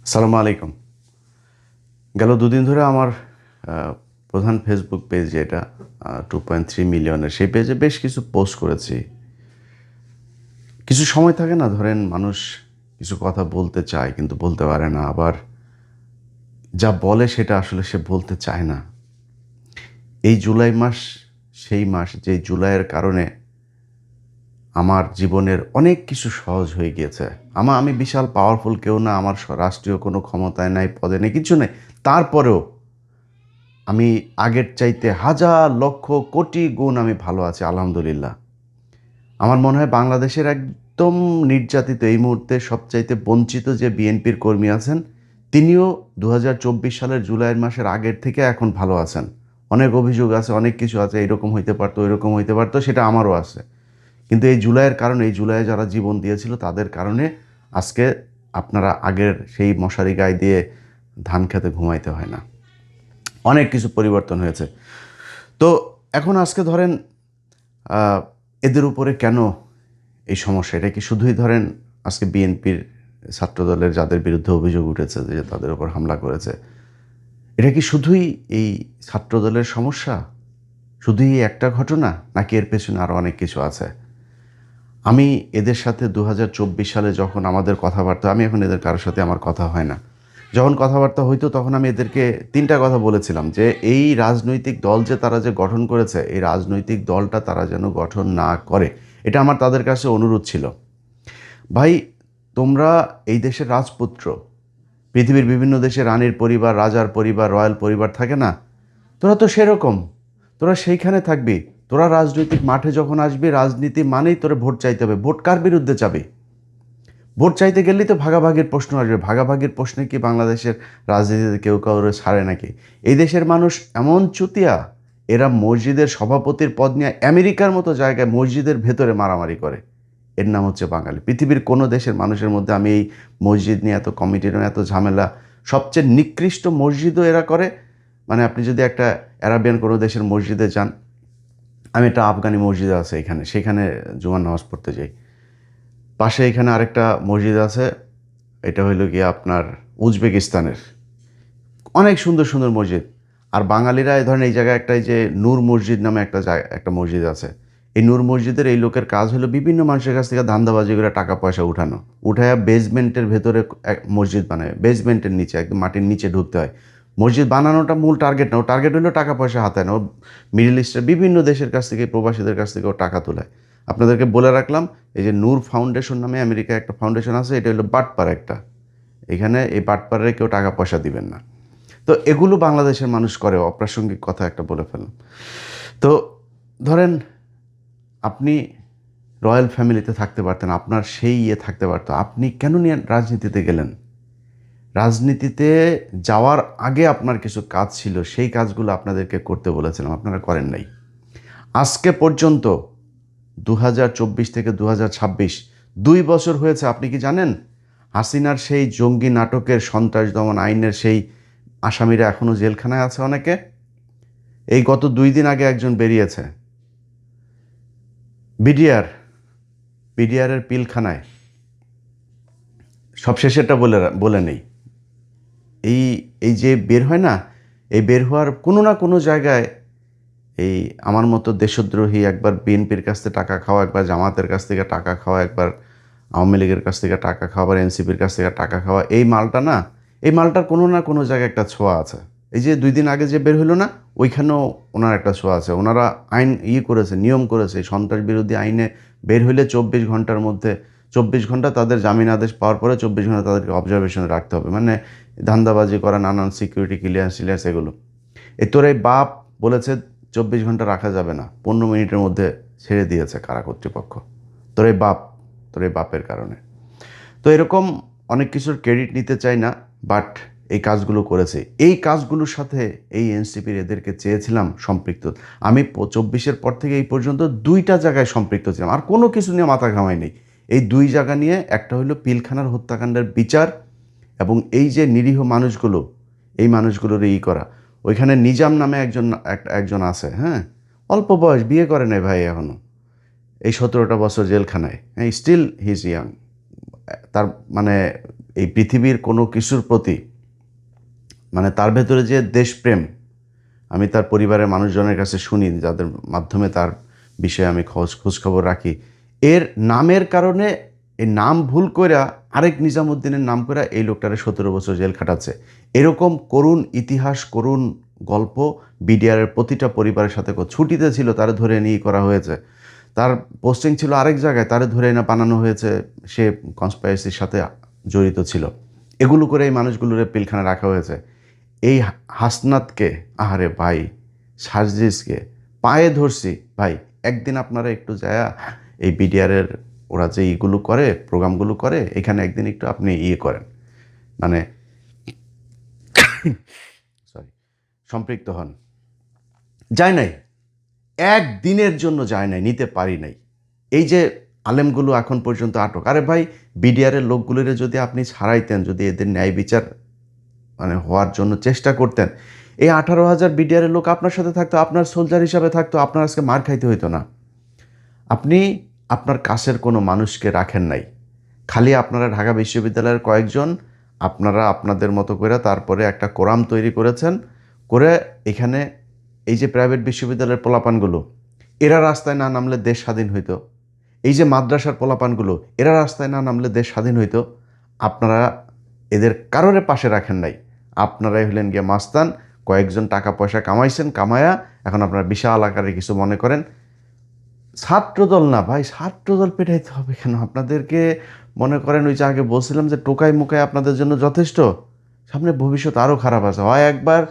আসসালামু আলাইকুম। গেল দুদিন ধরে আমার প্রধান ফেসবুক পেজ যেটা 2.3 মিলিয়নের, সেই পেজে বেশ কিছু পোস্ট করেছি। কিছু সময় থাকে না, ধরেন মানুষ কিছু কথা বলতে চায় কিন্তু বলতে পারে না, আবার যা বলে সেটা আসলে সে বলতে চায় না। এই জুলাই মাস সেই মাস যে জুলাইয়ের কারণে আমার জীবনের অনেক কিছু সহজ হয়ে গিয়েছে। আমি বিশাল পাওয়ারফুল কেউ না, আমার রাষ্ট্রীয় কোনো ক্ষমতায় নাই, পদে নেই, কিছু নেই। তারপরেও আমি আগের চাইতে হাজার লক্ষ কোটি গুণ আমি ভালো আছি, আলহামদুলিল্লাহ। আমার মনে হয় বাংলাদেশের একদম নির্যাতিত, এই মুহূর্তে সবচাইতে বঞ্চিত যে বিএনপির কর্মী আছেন, তিনিও 2024 সালের জুলাইয়ের মাসের আগের থেকে এখন ভালো আছেন। অনেক অভিযোগ আছে, অনেক কিছু আছে, এরকম হইতে পারতো, ওইরকম হইতে পারতো, সেটা আমারও আছে। কিন্তু এই জুলাইয়ের কারণে, এই জুলাইয়ে যারা জীবন দিয়েছিল তাদের কারণে আজকে আপনারা আগের সেই মশারি গায়ে দিয়ে ধান খেতে ঘুমাইতে হয় না। অনেক কিছু পরিবর্তন হয়েছে। তো এখন আজকে ধরেন এদের উপরে কেন এই সমস্যা? এটা কি শুধুই ধরেন আজকে বিএনপির ছাত্রদলের যাদের বিরুদ্ধে অভিযোগ উঠেছে যে তাদের উপর হামলা করেছে, এটা কি শুধুই এই ছাত্রদলের সমস্যা? শুধুই এই একটা ঘটনা, নাকি এর পেছনে আরও অনেক কিছু আছে? আমি এদের সাথে 2024 সালে যখন আমাদের কথাবার্তা, আমি এখন এদের কারোর সাথে আমার কথা হয় না, যখন কথাবার্তা হইতো তখন আমি এদেরকে তিনটা কথা বলেছিলাম যে এই রাজনৈতিক দল যে তারা যে গঠন করেছে, এই রাজনৈতিক দলটা তারা যেন গঠন না করে। এটা আমার তাদের কাছে অনুরোধ ছিল। ভাই, তোমরা এই দেশের রাজপুত্র, পৃথিবীর বিভিন্ন দেশে রানীর পরিবার, রাজার পরিবার, রয়্যাল পরিবার থাকে না? তোরা তো সেরকম, তোরা সেইখানে থাকবি। তোরা রাজনৈতিক মাঠে যখন আসবি, রাজনীতি মানেই তোরা ভোট চাইতে হবে। ভোট কার বিরুদ্ধে যাবি? ভোট চাইতে গেলেই তো ভাগাভাগির প্রশ্ন আসবে। ভাগাভাগির প্রশ্নে কি বাংলাদেশের রাজনীতিতে কেউ কাউরে ছাড়ে নাকি? এই দেশের মানুষ এমন চুতিয়া, এরা মসজিদের সভাপতির পদ নিয়ে আমেরিকার মতো জায়গায় মসজিদের ভেতরে মারামারি করে। এর নাম হচ্ছে বাঙালি। পৃথিবীর কোনো দেশের মানুষের মধ্যে আমি এই মসজিদ নিয়ে এত কমিটির এত ঝামেলা, সবচেয়ে নিকৃষ্ট মসজিদও এরা করে। মানে আপনি যদি একটা আরাবিয়ান কোনো দেশের মসজিদে যান, আমি একটা আফগানি মসজিদ আছে এখানে, সেখানে জুমার নামাজ পড়তে যাই। পাশে এখানে আরেকটা মসজিদ আছে, এটা হইল গিয়ে আপনার উজবেকিস্তানের। অনেক সুন্দর সুন্দর মসজিদ। আর বাঙালিরা এই ধরেন এই জায়গায় একটা, এই যে নূর মসজিদ নামে একটা মসজিদ আছে। এই নূর মসজিদের এই লোকের কাজ হলো বিভিন্ন মানুষের কাছ থেকে ধান্দাবাজি করে টাকা পয়সা উঠানো, উঠায়া বেসমেন্টের ভেতরে এক মসজিদ বানায়। বেসমেন্টের নিচে, একদম মাটির নিচে ঢুকতে হয়। মসজিদ বানানোটা মূল টার্গেট না, ও টার্গেট হলো টাকা পয়সা হাতায় না। ও মিডল ইস্টের বিভিন্ন দেশের কাছ থেকে, প্রবাসীদের কাছ থেকে ও টাকা তোলায়। আপনাদেরকে বলে রাখলাম, এই যে নূর ফাউন্ডেশন নামে আমেরিকায় একটা ফাউন্ডেশন আছে, এটা হলো বাটপার একটা। এখানে এই বাটপারে কেউ টাকা পয়সা দিবেন না। তো এগুলো বাংলাদেশের মানুষ করে। অপ্রাসঙ্গিক কথা একটা বলে ফেললাম। তো ধরেন আপনি রয়্যাল ফ্যামিলিতে থাকতে পারতেন, আপনার সেই থাকতে পারতো, আপনি কেন নিয়ে রাজনীতিতে গেলেন? রাজনীতিতে যাওয়ার আগে আপনার কিছু কাজ ছিল, সেই কাজগুলো আপনাদেরকে করতে বলেছিলাম, আপনারা করেন নাই। আজকে পর্যন্ত 2024 থেকে 2026, 2 বছর হয়েছে। আপনি কি জানেন হাসিনার সেই জঙ্গি নাটকের, সন্ত্রাস দমন আইনের সেই আসামিরা এখনও জেলখানায় আছে অনেকে? এই গত 2 দিন আগে একজন বেরিয়েছে বিডিআর, বিডিআরের পিলখানায়। সবশেষেরটা বলে নেই। এই এই যে বের হয় না, এই বের হওয়ার কোনো না কোনো জায়গায় এই আমার মতো দেশদ্রোহী, একবার বিএনপির কাছ থেকে টাকা খাওয়া, একবার জামাতের কাছ থেকে টাকা খাওয়া, একবার আওয়ামী লীগের কাছ থেকে টাকা খাওয়া, আবার এনসিপির কাছ থেকে টাকা খাওয়া, এই মালটা না, এই মালটার কোনো না কোনো জায়গায় একটা ছোঁয়া আছে। এই যে 2 দিন আগে যে বের হলো না, ওইখানেও ওনার একটা ছোঁয়া আছে। ওনারা আইন করেছে, নিয়ম করেছে, সন্ত্রাস বিরোধী আইনে বের হইলে 24 ঘন্টার মধ্যে, 24 ঘন্টা তাদের জামিন আদেশ পাওয়ার পরে 24 ঘন্টা তাদেরকে অবজারভেশনে রাখতে হবে। মানে ধান্দাবাজি করা, নানান সিকিউরিটি ক্লিয়ারেন্স এগুলো। তোর এই বাপ বলেছে 24 ঘন্টা রাখা যাবে না, 15 মিনিটের মধ্যে ছেড়ে দিয়েছে কারা কর্তৃপক্ষ। তোর এই বাপ, তোর এই বাপের কারণে। তো এরকম অনেক কিছুর ক্রেডিট নিতে চাই না, বাট এই কাজগুলো করেছে। এই কাজগুলোর সাথে এই এনসিপির এদেরকে চেয়েছিলাম সম্পৃক্ত। আমি 24-এর পর থেকে এই পর্যন্ত 2টা জায়গায় সম্পৃক্ত ছিলাম, আর কোনো কিছু নিয়ে মাথা ঘামাই নেই। এই 2 জায়গা নিয়ে, একটা হলো পিলখানার হত্যাকাণ্ডের বিচার, এবং এই যে নিরীহ মানুষগুলো, এই মানুষগুলোর করা। ওইখানে নিজাম নামে একজন আছে, হ্যাঁ, অল্প বয়স, বিয়ে করে নাই ভাই এখনও, এই 17টা বছর জেলখানায়, হ্যাঁ, স্টিল হি ইজ ইয়াং। তার মানে এই পৃথিবীর কোনো কিছুর প্রতি মানে তার ভেতরে যে দেশপ্রেম, আমি তার পরিবারের মানুষজনের কাছে শুনি, যাদের মাধ্যমে তার বিষয়ে আমি খোঁজখবর রাখি, এর নামের কারণে এই নাম ভুল কইরা আরেক নিজামুদ্দিনের নাম কইরা এই লোকটারে 17 বছর জেল খাটাচ্ছে। এরকম করুণ ইতিহাস, করুণ গল্প বিডিআরের প্রতিটা পরিবারের সাথে ছুটিতে ছিল তারে ধরে নিয়ে করা হয়েছে, তার পোস্টিং ছিল আরেক জায়গায়, তারে ধরে এনে বানানো হয়েছে সে কনস্পাইরেসির সাথে জড়িত ছিল। এগুলো করে এই মানুষগুলোরে পিলখানা রাখা হয়েছে। এই হাসনাতকে, আহারে ভাই, সার্জিসকে পায়ে ধরছি ভাই, একদিন আপনারা একটু যায়া এই বিডিআরের ওরা যে এইগুলো করে, প্রোগ্রামগুলো করে, এখানে একদিন একটু আপনি করেন, মানে সরি, সম্পৃক্ত হন। যায় নাই, একদিনের জন্য যায় নাই, নিতে পারি নাই। এই যে আলেমগুলো এখন পর্যন্ত আটক, আরে ভাই বিডিআরের লোকগুলোর যদি আপনি ছাড়াইতেন, যদি এদের ন্যায় বিচার মানে হওয়ার জন্য চেষ্টা করতেন, এই 18,000 বিডিআরের লোক আপনার সাথে থাকতো, আপনার সোলজার হিসাবে থাকতো, আপনার আজকে মার খাইতে হইতো না। আপনি আপনার কাছের কোনো মানুষকে রাখেন নাই, খালি আপনারা ঢাকা বিশ্ববিদ্যালয়ের কয়েকজন আপনারা আপনাদের মতো করে তারপরে একটা কোরাম তৈরি করেছেন, করে এখানে এই যে প্রাইভেট বিশ্ববিদ্যালয়ের পোলাপানগুলো, এরা রাস্তায় না নামলে দেশ স্বাধীন হইতো। এই যে মাদ্রাসার পোলাপানগুলো, এরা রাস্তায় না নামলে দেশ স্বাধীন হইতো। আপনারা এদের কারোরে পাশে রাখেন নাই, আপনারাই হলেন গিয়ে মাস্তান, কয়েকজন টাকা পয়সা কামাইছেন, কামায়া এখন আপনারা বিশাল আকারে কিছু মনে করেন। ছাত্রদল না ভাই, ছাত্রদল পেটাইতে হবে কেন আপনাদেরকে? মনে করেন ওই যে আগে বলছিলাম যে টোকাই মুকাই আপনাদের জন্য যথেষ্ট, সামনে ভবিষ্যৎ আরও খারাপ আছে। হয় একবার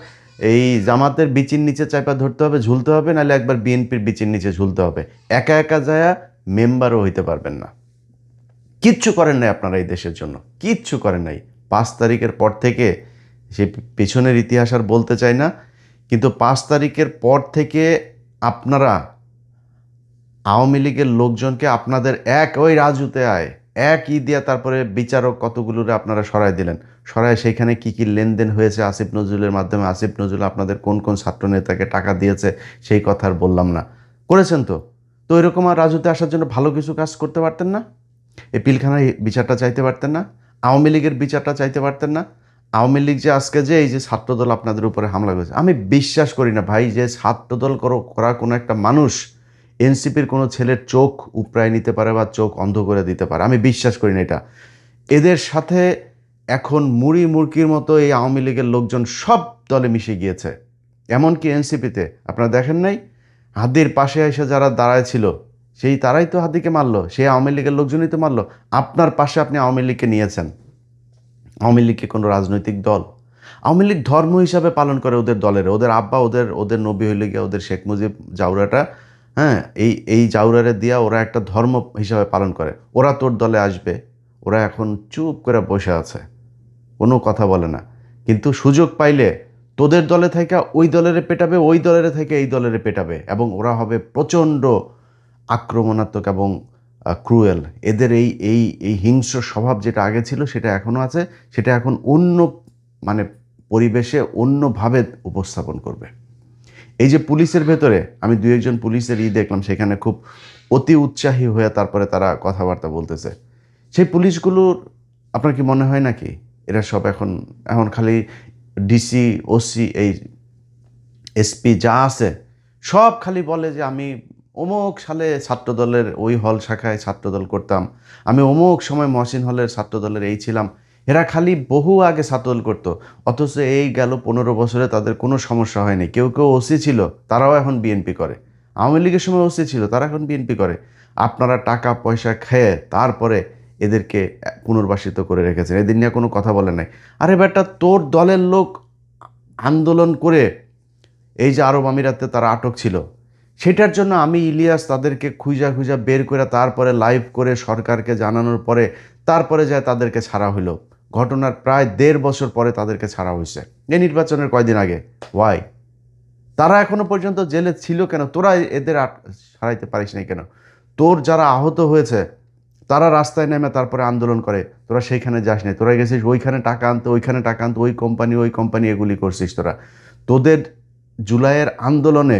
এই জামাতের বিচির নিচে চাইপা ধরতে হবে, ঝুলতে হবে, নাহলে একবার বিএনপির বিচির নিচে ঝুলতে হবে। একা একা যায়া মেম্বারও হইতে পারবেন না। কিচ্ছু করেন নাই আপনারা এই দেশের জন্য, কিচ্ছু করেন নাই। 5 তারিখের পর থেকে, সে পেছনের ইতিহাস আর বলতে চাই না, কিন্তু 5 তারিখের পর থেকে আপনারা আওয়ামী লীগের লোকজনকে আপনাদের ওই রাজুতে আয় এক দিয়া তারপরে বিচারক কতগুলোরে আপনারা সরাই দিলেন। সরায় সেইখানে কি কি লেনদেন হয়েছে আসিফ নজরুলের মাধ্যমে, আসিফ নজরুল আপনাদের কোন কোন ছাত্র নেতাকে টাকা দিয়েছে সেই কথা আর বললাম না। করেছেন তো। তো এরকম আর রাজুতে আসার জন্য ভালো কিছু কাজ করতে পারতেন না? এই পিলখানার বিচারটা চাইতে পারতেন না? আওয়ামী লীগের বিচারটা চাইতে পারতেন না? আওয়ামী লীগ যে আজকে যে এই যে ছাত্রদল আপনাদের উপরে হামলা করেছে, আমি বিশ্বাস করি না ভাই যে ছাত্রদল করা কোনো একটা মানুষ এনসিপির কোনো ছেলের চোখ উপড়ায় নিতে পারে বা চোখ অন্ধ করে দিতে পারে, আমি বিশ্বাস করি না এটা। এদের সাথে এখন মুড়ি মুরকির মতো এই আওয়ামী লীগের লোকজন সব দলে মিশে গিয়েছে, এমনকি এনসিপিতে। আপনারা দেখেন নাই হাদির পাশে এসে যারা দাঁড়ায় ছিল, সেই তারাই তো হাদিকে মারলো, সেই আওয়ামী লীগের লোকজনই তো মারলো। আপনার পাশে আপনি আওয়ামী লীগকে নিয়েছেন। আওয়ামী লীগকে কোনো রাজনৈতিক দল? আওয়ামী লীগ ধর্ম হিসাবে পালন করে ওদের দলের, ওদের আব্বা, ওদের নবী হইলে গিয়ে ওদের শেখ মুজিব জাউরাটা, হ্যাঁ, এই জাউরারে দিয়া ওরা একটা ধর্ম হিসাবে পালন করে। ওরা তোর দলে আসবে, ওরা এখন চুপ করে বসে আছে, কোনো কথা বলে না। কিন্তু সুযোগ পাইলে তোদের দলে থেকে ওই দলের পেটাবে, ওই দলের থেকে এই দলের পেটাবে, এবং ওরা হবে প্রচণ্ড আক্রমণাত্মক এবং ক্রুয়েল। এদের এই এই এই হিংস্র স্বভাব যেটা আগে ছিল সেটা এখনও আছে, সেটা এখন অন্য মানে পরিবেশে অন্যভাবে উপস্থাপন করবে। এই যে পুলিশের ভেতরে আমি 2-1 পুলিশের দেখলাম, সেখানে খুব অতি উৎসাহী হয়ে তারপরে তারা কথাবার্তা বলতেছে। সেই পুলিশগুলোর আপনার কি মনে হয় নাকি এরা সব এখন এখন খালি ডিসি, ওসি, এই এসপি যা আছে সব খালি বলে যে আমি অমুক সালে ছাত্রদলের ওই হল শাখায় ছাত্রদল করতাম, আমি অমুক সময় মহসিন হলের ছাত্রদলের এই ছিলাম। এরা খালি বহু আগে ছাত্রদল করতো, অথচ এই গেল 15 বছরে তাদের কোনো সমস্যা হয়নি। কেউ কেউ ওসি ছিল, তারাও এখন বিএনপি করে। আওয়ামী লীগের সময় ওসি ছিল, তারা এখন বিএনপি করে। আপনারা টাকা পয়সা খেয়ে তারপরে এদেরকে পুনর্বাসিত করে রেখেছেন, এদের নিয়ে কোনো কথা বলে নাই। আরে বেটা, তোর দলের লোক আন্দোলন করে এই যে আরব আমিরাতে তারা আটক ছিল, সেটার জন্য আমি ইলিয়াস তাদেরকে খুঁজা খুঁজা বের করে তারপরে লাইভ করে সরকারকে জানানোর পরে তারপরে যায় তাদেরকে ছাড়া হইল। ঘটনার প্রায় 1.5 বছর পরে তাদেরকে ছাড়া হয়েছে, এই নির্বাচনের কয়দিন আগে। ওয়াই? তারা এখনো পর্যন্ত জেলে ছিল কেন? তোরা এদের ছাড়াইতে পারিস নাই কেন? তোর যারা আহত হয়েছে তারা রাস্তায় নেমে তারপরে আন্দোলন করে, তোরা সেইখানে যাস নাই, তোরা গেছিস ওইখানে টাকা আনতে, ওইখানে টাকা আনতে, ওই কোম্পানি এগুলি করছিস তোরা। তোদের জুলাইয়ের আন্দোলনে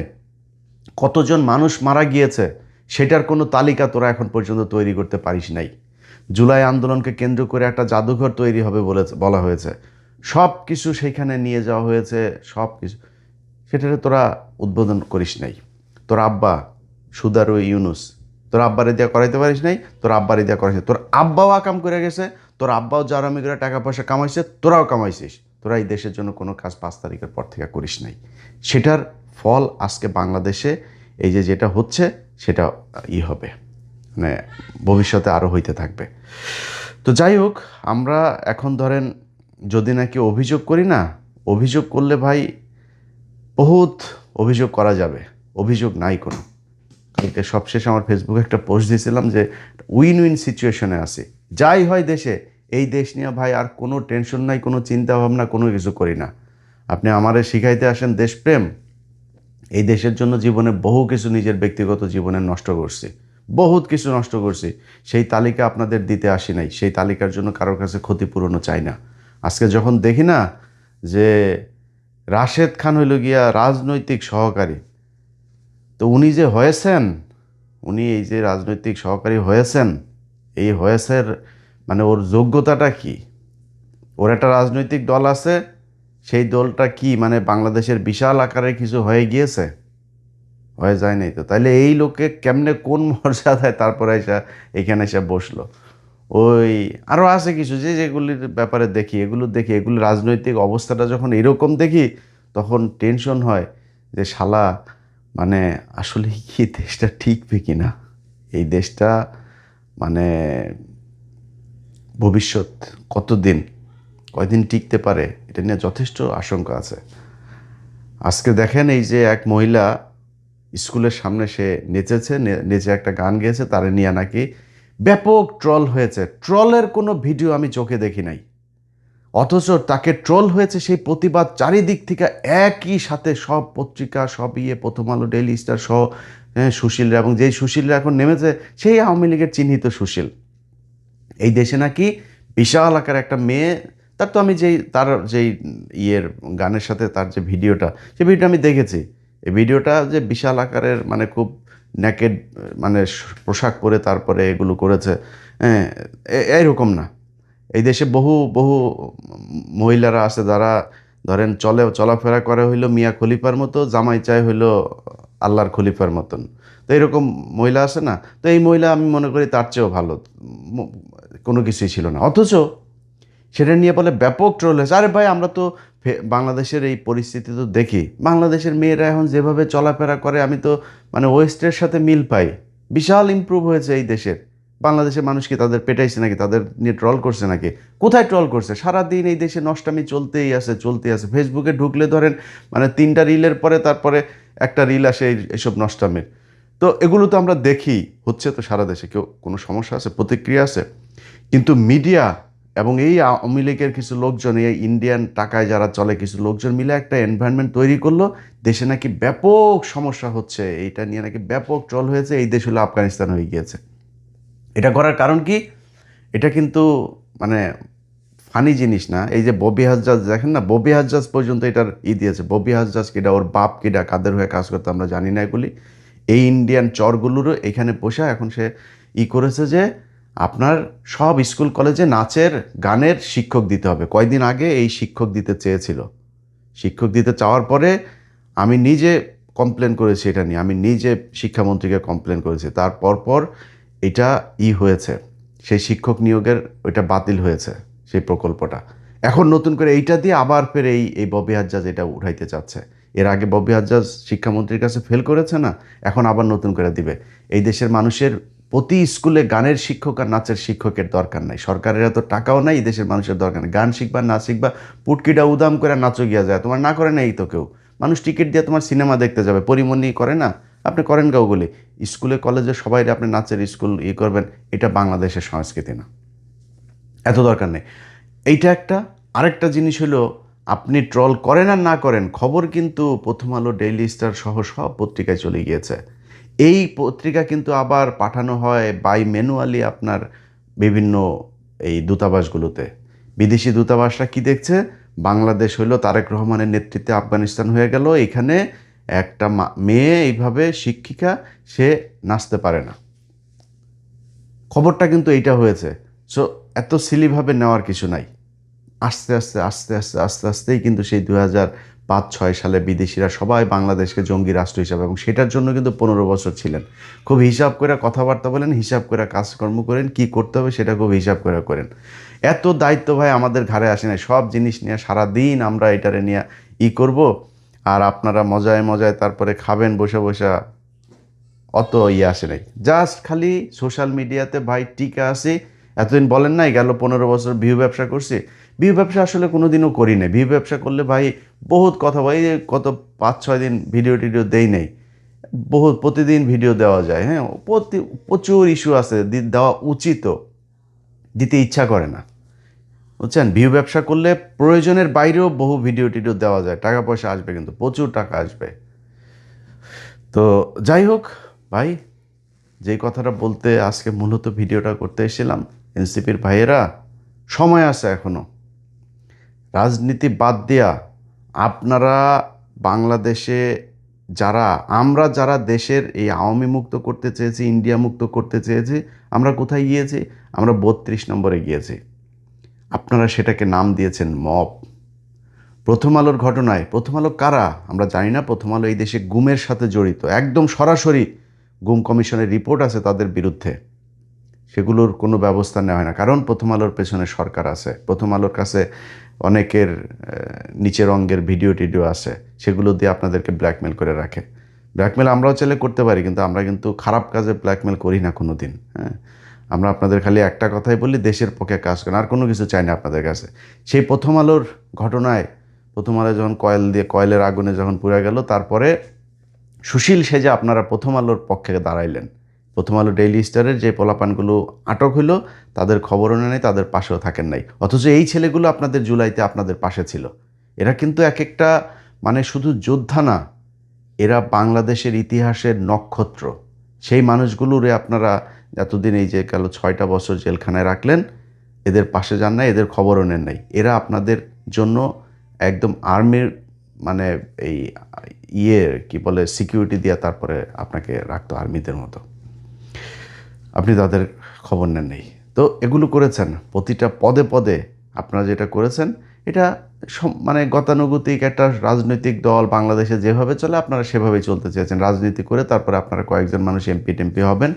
কতজন মানুষ মারা গিয়েছে সেটার কোনো তালিকা তোরা এখন পর্যন্ত তৈরি করতে পারিস নাই। জুলাই আন্দোলনকে কেন্দ্র করে একটা জাদুঘর তৈরি হবে বলা হয়েছে, সব কিছু সেখানে নিয়ে যাওয়া হয়েছে, সব কিছু। সেটাতে তোরা উদ্বোধন করিস নাই। তোর আব্বা সুদারু ইউনুস, তোর আব্বারে দিয়া করাইতে পারিস নাই, তোর আব্বারে দিয়া করাইছে, তোর আব্বাও আকাম করে গেছে, তোর আব্বাও জারামি করে টাকা পয়সা কামাইছে, তোরাও কামাইছিস। তোরা এই দেশের জন্য কোনো কাজ 5 তারিখের পর থেকে করিস নাই। সেটার ফল আজকে বাংলাদেশে এই যে যেটা হচ্ছে সেটা হবে, মানে ভবিষ্যতে আরও হইতে থাকবে। তো যাই হোক, আমরা এখন ধরেন যদি নাকি অভিযোগ করি না, অভিযোগ করলে ভাই বহুত অভিযোগ করা যাবে, অভিযোগ নাই কোনো। কালকে সবশেষে আমার ফেসবুকে একটা পোস্ট দিয়েছিলাম যে উইন উইন সিচুয়েশনে আছি, যাই হয় দেশে, এই দেশ নিয়ে ভাই আর কোনো টেনশন নাই, কোনো চিন্তা ভাবনা, কোনো কিছু করি না। আপনি আমারে শিখাইতে আসেন দেশপ্রেম, এই দেশের জন্য জীবনে বহু কিছু নিজের ব্যক্তিগত জীবনে নষ্ট করছি, বহুত কিছু নষ্ট করছি। সেই তালিকা আপনাদের দিতে আসি নাই, সেই তালিকার জন্য কারোর কাছে ক্ষতিপূরণও চাই না। আজকে যখন দেখি না যে রাশেদ খান হইল গিয়া রাজনৈতিক সহকারী, তো উনি যে হয়েছেন, উনি এই যে রাজনৈতিক সহকারী হয়েছেন, এই হয়েছের মানে ওর যোগ্যতাটা কি? ওর একটা রাজনৈতিক দল আছে, সেই দলটা কি মানে বাংলাদেশের বিশাল আকারে কিছু হয়ে গিয়েছে? হয়ে যায় নাই তো। তাইলে এই লোককে কেমনে কোন মর্যাদায় তারপরে এখানে এসে বসলো? ওই আরও আছে কিছু যেগুলির ব্যাপারে দেখি, এগুলো রাজনৈতিক অবস্থাটা যখন এরকম দেখি, তখন টেনশন হয় যে শালা মানে আসলে কি দেশটা ঠিকবে কি না, এই দেশটা মানে ভবিষ্যৎ কতদিন, কয়দিন টিকতে পারে, এটা নিয়ে যথেষ্ট আশঙ্কা আছে। আজকে দেখেন এই যে এক মহিলা স্কুলের সামনে সে নেচেছে, নেচে একটা গান গেয়েছে, তারে নিয়ে নাকি ব্যাপক ট্রল হয়েছে। ট্রলের কোনো ভিডিও আমি চোখে দেখি নাই, অথচ তাকে ট্রল হয়েছে সেই প্রতিবাদ চারিদিক থেকে একই সাথে, সব পত্রিকা, সব প্রথম আলো, ডেইলি স্টার সহ, সুশীলরা, এবং যেই সুশীলরা এখন নেমেছে সেই আওয়ামী লীগের চিহ্নিত সুশীল। এই দেশে নাকি বিশাল আকার একটা মেয়ে, তার তো আমি যেই গানের সাথে তার যে ভিডিওটা, সেই ভিডিওটা আমি দেখেছি। এই ভিডিওটা যে বিশাল আকারের মানে খুব নেকেড মানে পোশাক পরে তারপরে এগুলো করেছে, হ্যাঁ, এইরকম না। এই দেশে বহু বহু মহিলারা আছে যারা ধরেন চলাফেরা করে হইলো মিয়া খলিফার মতো, জামাই চায় হইলো আল্লাহর খলিফার মতন। তো এরকম মহিলা আছে না? তো এই মহিলা আমি মনে করি তার চেয়েও ভালো, কোনো কিছুই ছিল না। অথচ সেটা নিয়ে বলে ব্যাপক ট্রোল হয়েছে। আরে ভাই, আমরা তো বাংলাদেশের এই পরিস্থিতি তো দেখি, বাংলাদেশের মেয়েরা এখন যেভাবে চলাফেরা করে, আমি তো মানে ওয়েস্টের সাথে মিল পাই। বিশাল ইমপ্রুভ হয়েছে এই দেশের। বাংলাদেশের মানুষ কি তাদের পেটাইছে নাকি, তাদের নিয়ে ট্রল করছে নাকি? কোথায় ট্রল করছে? সারাদিন এই দেশে নষ্টামি চলতেই আছে। ফেসবুকে ঢুকলে ধরেন মানে 3টা রিলের পরে তারপরে একটা রিল আসে এইসব নষ্টামির। তো এগুলো তো আমরা দেখি, হচ্ছে তো সারা দেশে। কেউ কোনো সমস্যা আছে, প্রতিক্রিয়া আছে? কিন্তু মিডিয়া এবং এই আওয়ামী লীগের কিছু লোকজন, এই ইন্ডিয়ান টাকায় যারা চলে কিছু লোকজন মিলে একটা এনভায়রনমেন্ট তৈরি করলো, দেশে নাকি ব্যাপক সমস্যা হচ্ছে, এইটা নিয়ে নাকি ব্যাপক ট্রল হয়েছে, এই দেশ হলো আফগানিস্তান হয়ে গিয়েছে। এটা করার কারণ কি? এটা কিন্তু মানে ফানি জিনিস না। এই যে ববি হাজ্জাজ দেখেন না, ববি হাজ্জাজ পর্যন্ত এটার দিয়েছে। ববি হাজ্জাজ কিডা, ওর বাপ কিডা, কাদের হয়ে কাজ করতে আমরা জানি না এগুলি। এই ইন্ডিয়ান চরগুলোরও এখানে বসে এখন সে করেছে যে আপনার সব স্কুল কলেজে নাচের গানের শিক্ষক দিতে হবে। কয়দিন আগে এই শিক্ষক দিতে চেয়েছিল। শিক্ষক দিতে চাওয়ার পরে আমি নিজে কমপ্লেন করেছি এটা নিয়ে, আমি নিজে শিক্ষামন্ত্রীকে কমপ্লেন করেছি। তারপর এটা হয়েছে, সেই শিক্ষক নিয়োগের ওইটা বাতিল হয়েছে সেই প্রকল্পটা। এখন নতুন করে এইটা দিয়ে আবার ফের এই ববি হাজ্জাজ এটা উঠাইতে চাচ্ছে। এর আগে ববি হাজ্জাজ শিক্ষামন্ত্রীর কাছে ফেল করেছে না, এখন আবার নতুন করে দিবে। এই দেশের মানুষের প্রতি স্কুলে গানের শিক্ষক আর নাচের শিক্ষকের দরকার নাই। সরকারের এত টাকাও নাই, এই দেশের মানুষের দরকার নেই। গান শিখবা, নাচ শিখবা, পুটকিটা উদাম করে নাচও গিয়া যায়, তোমার না করে না এই তো কেউ। মানুষ টিকিট দিয়ে তোমার সিনেমা দেখতে যাবে, পরিমণি করে না, আপনি করেন কাউগুলি। স্কুলে কলেজে সবাই আপনি নাচের স্কুল করবেন, এটা বাংলাদেশের সংস্কৃতি না, এত দরকার নেই। এইটা একটা। আরেকটা জিনিস হলো, আপনি ট্রল করেন আর না করেন, খবর কিন্তু প্রথম আলো, ডেইলি স্টার সহ সব পত্রিকায় চলে গিয়েছে। এই পত্রিকা কিন্তু আবার পাঠানো হয় বাই ম্যানুয়ালি আপনার বিভিন্ন এই দূতাবাসগুলোতে। বিদেশি দূতাবাসরা কি দেখছে, বাংলাদেশ হইল তারেক রহমানের নেতৃত্বে আফগানিস্তান হয়ে গেল, এখানে একটা মেয়ে এইভাবে শিক্ষিকা, সে নাচতে পারে না। খবরটা কিন্তু এইটা হয়েছে। সো এত সিলিভাবে নেওয়ার কিছু নাই। আস্তে আস্তে আস্তে আস্তে আস্তে আস্তেই কিন্তু সেই 2005-6 সালে বিদেশিরা সবাই বাংলাদেশকে জঙ্গি রাষ্ট্র হিসাবে, এবং সেটার জন্য কিন্তু 15 বছর ছিলেন। খুব হিসাব করে কথাবার্তা বলেন, হিসাব করে কাজকর্ম করেন, কি করতে হবে সেটা খুব হিসাব করে করেন। এত দায়িত্ব ভাই আমাদের ঘাড়ে আসে না। সব জিনিস নিয়ে সারাদিন আমরা এটারে নিয়ে করব, আর আপনারা মজায় মজায় তারপরে খাবেন বসে বসে, অত আসে নাই। জাস্ট খালি সোশ্যাল মিডিয়াতে ভাই টিকা আছে। এতদিন বলেন নাই গেল 15 বছর ভিউ ব্যবসা করছি। ভিউ ব্যবসা আসলে কোনোদিনও করি নাই। ভিউ ব্যবসা করলে ভাই বহুত কথা, ভাই কত 5-6 দিন ভিডিও টিডিও দেই নাই, বহুত প্রতিদিন ভিডিও দেওয়া যায়। হ্যাঁ, প্রচুর ইস্যু আছে, দেওয়া উচিতও, দিতে ইচ্ছা করে না, বুঝছেন। ভিউ ব্যবসা করলে প্রয়োজনের বাইরেও বহু ভিডিও টিডিও দেওয়া যায়, টাকা পয়সা আসবে, কিন্তু প্রচুর টাকা আসবে। তো যাই হোক ভাই, যেই কথাটা বলতে আজকে মূলত ভিডিওটা করতে এসেছিলাম, এনসিপির ভাইয়েরা, সময় আছে এখনো। রাজনীতি বাদ দিয়া আপনারা বাংলাদেশে আমরা যারা দেশের এই আওয়ামী মুক্ত করতে চেয়েছি, ইন্ডিয়া মুক্ত করতে চেয়েছি, আমরা কোথায় গিয়েছি? আমরা 32 নম্বরে গিয়েছি। আপনারা সেটাকে নাম দিয়েছেন মব। প্রথম আলোর ঘটনায়, প্রথম আলো কারা আমরা জানি না, প্রথম আলো এই দেশে গুমের সাথে জড়িত, একদম সরাসরি গুম কমিশনের রিপোর্ট আছে তাদের বিরুদ্ধে, সেগুলোর কোনো ব্যবস্থা নেওয়া হয় না, কারণ প্রথম আলোর পেছনে সরকার আছে। প্রথম আলোর কাছে অনেকের নিচের অঙ্গের ভিডিও টিডিও আছে, সেগুলো দিয়ে আপনাদেরকে ব্ল্যাকমেল করে রাখে। ব্ল্যাকমেল আমরাও চাইলে করতে পারি, কিন্তু আমরা কিন্তু খারাপ কাজে ব্ল্যাকমেল করি না কোনো দিন। হ্যাঁ, আমরা আপনাদের খালি একটা কথাই বলি, দেশের পক্ষে কাজ করেন, আর কোনো কিছু চাই না আপনাদের কাছে। সেই প্রথম আলোর ঘটনায়, প্রথম আলো যখন কয়েলের আগুনে যখন পুড়ে গেল, তারপরে সুশীল সেজে আপনারা প্রথম আলোর পক্ষে দাঁড়াইলেন। প্রথম আলো ডেইলি স্টারের যে পোলাপানগুলো আটক হইল, তাদের খবরও নেই, তাদের পাশেও থাকেন নাই। অথচ এই ছেলেগুলো আপনাদের জুলাইতে আপনাদের পাশে ছিল। এরা কিন্তু এক একটা মানে শুধু যোদ্ধা না, এরা বাংলাদেশের ইতিহাসের নক্ষত্র। সেই মানুষগুলোরে আপনারা এতদিন, এই যে গেল 6টা বছর জেলখানায় রাখলেন, এদের পাশে যান নাই, এদের খবরও নেন নাই। এরা আপনাদের জন্য একদম আর্মির মানে এই কি বলে সিকিউরিটি দিয়ে তারপরে আপনাকে রাখতো আর্মিদের মতো, আপনি তাদের খবর নেন নেই। তো এগুলো করেছেন, প্রতিটা পদে পদে আপনারা যেটা করেছেন, এটা মানে গতানুগতিক একটা রাজনৈতিক দল বাংলাদেশে যেভাবে চলে আপনারা সেভাবেই চলতে চেয়েছেন। রাজনীতি করে তারপরে আপনারা কয়েকজন মানুষ এমপি টেমপি হবেন,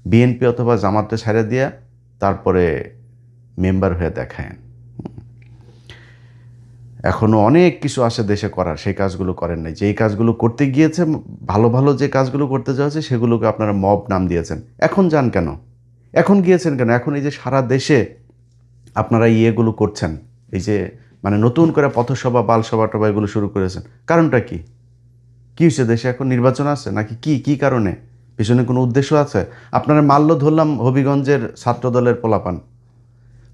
বিএনপি অথবা জামাতে ছেড়ে দিয়ে তারপরে মেম্বার হয়ে দেখায়েন। এখনও অনেক কিছু আছে দেশে করার, সেই কাজগুলো করেন নাই। যেই কাজগুলো করতে গিয়েছে, ভালো ভালো যে কাজগুলো করতে যাচ্ছে, সেগুলোকে আপনারা মব নাম দিয়েছেন। এখন যান কেন? এখন গিয়েছেন কেন? এখন এই যে সারা দেশে আপনারা ইয়েগুলো করছেন, এই যে মানে নতুন করে পথসভা বালসভা টভা এগুলো শুরু করেছেন, কারণটা কি? কী হয়েছে? দেশে এখন নির্বাচন আছে নাকি? কি কারণে? পিছনে কোনো উদ্দেশ্য আছে? আপনারা মাল্য ধরলাম হবিগঞ্জের ছাত্রদলের পোলাপান,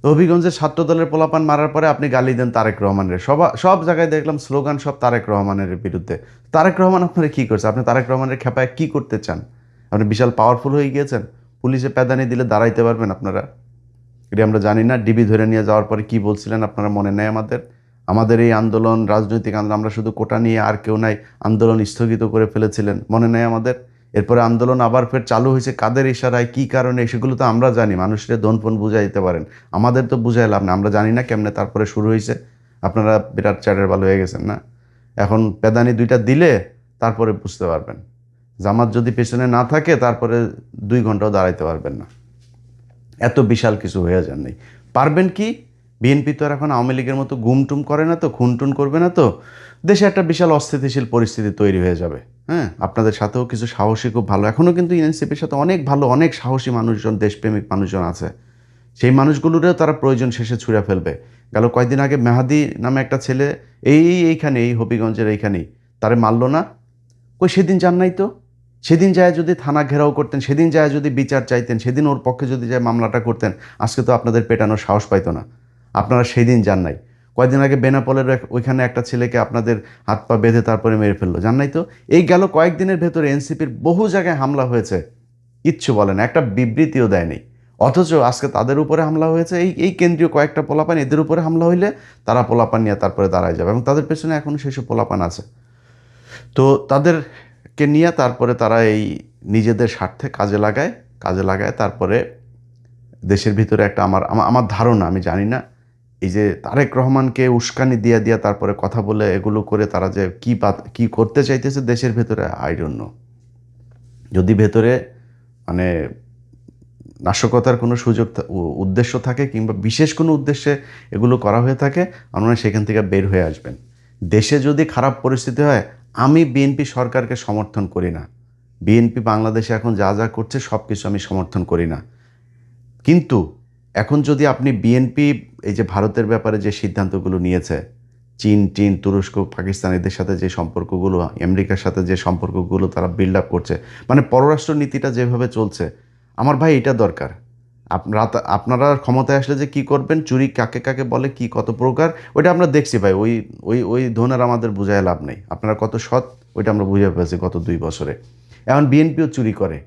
হবিগঞ্জের ছাত্রদলের পোলাপান মারার পরে আপনি গালি দেন তারেক রহমানের। সব জায়গায় দেখলাম স্লোগান সব তারেক রহমানের বিরুদ্ধে। তারেক রহমান আপনারা কী করছে? আপনি তারেক রহমানের খেপায় কী করতে চান? আপনি বিশাল পাওয়ারফুল হয়ে গিয়েছেন, পুলিশে প্যাদানি দিলে দাঁড়াইতে পারবেন আপনারা? এটা আমরা জানি না। ডিবি ধরে নিয়ে যাওয়ার পরে কী বলছিলেন আপনারা মনে নেই আমাদের? আমাদের এই আন্দোলন, রাজনৈতিক আন্দোলন, আমরা শুধু কোটা নিয়ে আর কেউ নাই, আন্দোলন স্থগিত করে ফেলেছিলেন, মনে নেই আমাদের? এরপরে আন্দোলন আবার ফের চালু হয়েছে, কাদের ইশারায়, কী কারণে, সেগুলো তো আমরা জানি। মানুষের দনফন বুঝাই দিতে পারেন, আমাদের তো বুঝাই লাভ না। আমরা জানি না কেমনে তারপরে শুরু হয়েছে। আপনারা বিরাট চ্যাটের ভালো হয়ে গেছেন না? এখন পেদানি 2টা দিলে তারপরে বুঝতে পারবেন। জামাত যদি পেছনে না থাকে তারপরে 2 ঘন্টাও দাঁড়াইতে পারবেন না। এত বিশাল কিছু হয়ে যান নাই। পারবেন কি? বিএনপি তো আর এখন আওয়ামী লীগের মতো গুমটুম করে না তো, খুনটুন করবে না তো। দেশে একটা বিশাল অস্থিতিশীল পরিস্থিতি তৈরি হয়ে যাবে। হ্যাঁ, আপনাদের সাথেও কিছু সাহসী, খুব ভালো, এখনও কিন্তু এনসিপির সাথে অনেক ভালো, অনেক সাহসী মানুষজন, দেশপ্রেমিক মানুষজন আছে। সেই মানুষগুলোরও তারা প্রয়োজন শেষে ছুঁড়ে ফেলবে। গেল কয়েকদিন আগে মেহাদি নামে একটা ছেলে এইখানে, এই হবিগঞ্জের এইখানেই, তারে মারল না? কই সেদিন যান নাই তো? সেদিন যায় যদি থানা ঘেরাও করতেন, সেদিন যায় যদি বিচার চাইতেন, সেদিন ওর পক্ষে যদি যায় মামলাটা করতেন, আজকে তো আপনাদের পেটানোর সাহস পাইতো না। আপনারা সেই দিন যান নাই। কয়েকদিন আগে বেনাপোলের ওইখানে একটা ছেলেকে আপনাদের হাত পা বেঁধে তারপরে মেরে ফেললো, জান নাই তো? এই গেল কয়েকদিনের ভেতরে এনসিপির বহু জায়গায় হামলা হয়েছে, কিচ্ছু বলে না, একটা বিবৃতিও দেয়নি। অথচ আজকে তাদের উপরে হামলা হয়েছে, এই কেন্দ্রীয় কয়েকটা পোলাপান, এদের উপরে হামলা হইলে তারা পোলাপান নিয়ে তারপরে দাঁড়ায় যাবে, এবং তাদের পেছনে এখনও সেসব পোলাপান আছে। তো তাদেরকে নিয়ে তারপরে তারা এই নিজেদের স্বার্থে কাজে লাগায় তারপরে দেশের ভিতরে একটা আমার ধারণা, আমি জানি না, এই যে তারেক রহমানকে উস্কানি দিয়া তারপরে কথা বলে এগুলো করে তারা যে কি করতে চাইতেছে দেশের ভেতরে, আই ডোন্ট নো। যদি ভেতরে মানে নাশকতার কোনো উদ্দেশ্য থাকে কিংবা বিশেষ কোনো উদ্দেশ্যে এগুলো করা হয়ে থাকে, আপনারা সেখান থেকে বের হয়ে আসবেন। দেশে যদি খারাপ পরিস্থিতি হয়, আমি বিএনপি সরকারকে সমর্থন করি না। বিএনপি বাংলাদেশে এখন যা যা করছে সব কিছু আমি সমর্থন করি না। কিন্তু এখন যদি আপনি বিএনপি এই যে ভারতের ব্যাপারে যে সিদ্ধান্তগুলো নিয়েছে, চীন, তুরস্ক, পাকিস্তান এদের সাথে যে সম্পর্কগুলো, আমেরিকার সাথে যে সম্পর্কগুলো তারা বিল্ড আপ করছে, মানে পররাষ্ট্র নীতিটা যেভাবে চলছে, আমার ভাই এটা দরকার। আপনারা ক্ষমতায় আসলে যে কি করবেন, চুরি কাকে কাকে বলে, কি কত প্রকার, ওইটা আমরা দেখছি ভাই। ওই ওই ওই ধরনের আমাদের বোঝায় লাভ নেই। আপনারা কত সৎ ওইটা আমরা বুঝে পেয়েছি গত 2 বছরে। এখন বিএনপিও চুরি করে,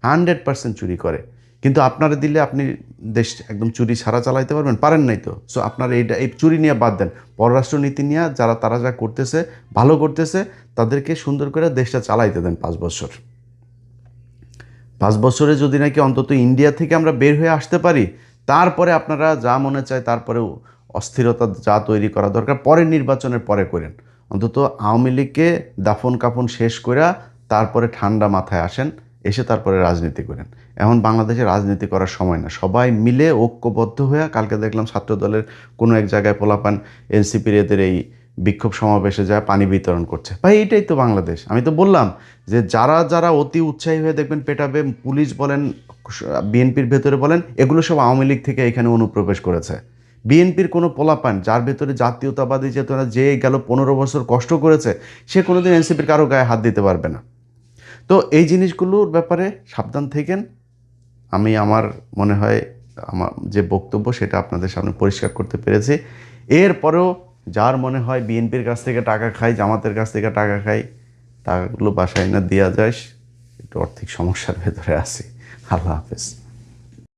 100% চুরি করে, কিন্তু আপনারা দিলে আপনি দেশ একদম চুরি ছাড়া চালাইতে পারেন নাই তো। সো আপনারা এই চুরি নিয়ে বাদ দেন, পররাষ্ট্র নীতি নিয়ে তারা যা করতেছে ভালো করতেছে, তাদেরকে সুন্দর করে দেশটা চালাইতে দেন 5 বছর। 5 বছরে যদি নাকি অন্তত ইন্ডিয়া থেকে আমরা বের হয়ে আসতে পারি, তারপরে আপনারা যা মনে চায়, তারপরেও অস্থিরতা যা তৈরি করা দরকার পরের নির্বাচনের পরে করেন। অন্তত আওয়ামী লীগকে দাফন কাফন শেষ করে তারপরে ঠান্ডা মাথায় আসেন, এসে তারপরে রাজনীতি করেন। এখন বাংলাদেশে রাজনীতি করার সময় না, সবাই মিলে ঐক্যবদ্ধ হয়ে, কালকে দেখলাম ছাত্র দলের কোনো এক জায়গায় পোলাপান এনসিপির এদের এই বিক্ষোভ সমাবেশে যায় পানি বিতরণ করছে। ভাই এইটাই তো বাংলাদেশ। আমি তো বললাম যে যারা অতি উৎসাহী হয়ে দেখবেন পেটাবে, পুলিশ বলেন, বিএনপির ভেতরে বলেন, এগুলো সব আওয়ামী লীগ থেকে এখানে অনুপ্রবেশ করেছে। বিএনপির কোনো পোলাপান যার ভেতরে জাতীয়তাবাদী চেতনা, যে গেল 15 বছর কষ্ট করেছে, সে কোনোদিন এনসিপির কারো গায়ে হাত দিতে পারবে না। তো এই জিনিসগুলোর ব্যাপারে সাবধান থেকেন। আমি আমার মনে হয় আমার যে বক্তব্য সেটা আপনাদের সামনে পরিষ্কার করতে পেরেছি। এরপরেও যার মনে হয় বিএনপির কাছ থেকে টাকা খাই, জামাতের কাছ থেকে টাকা খাই, টাকাগুলো বাসায় না দেওয়া যায়, একটু আর্থিক সমস্যার ভেতরে আছি। আল্লাহ হাফেজ।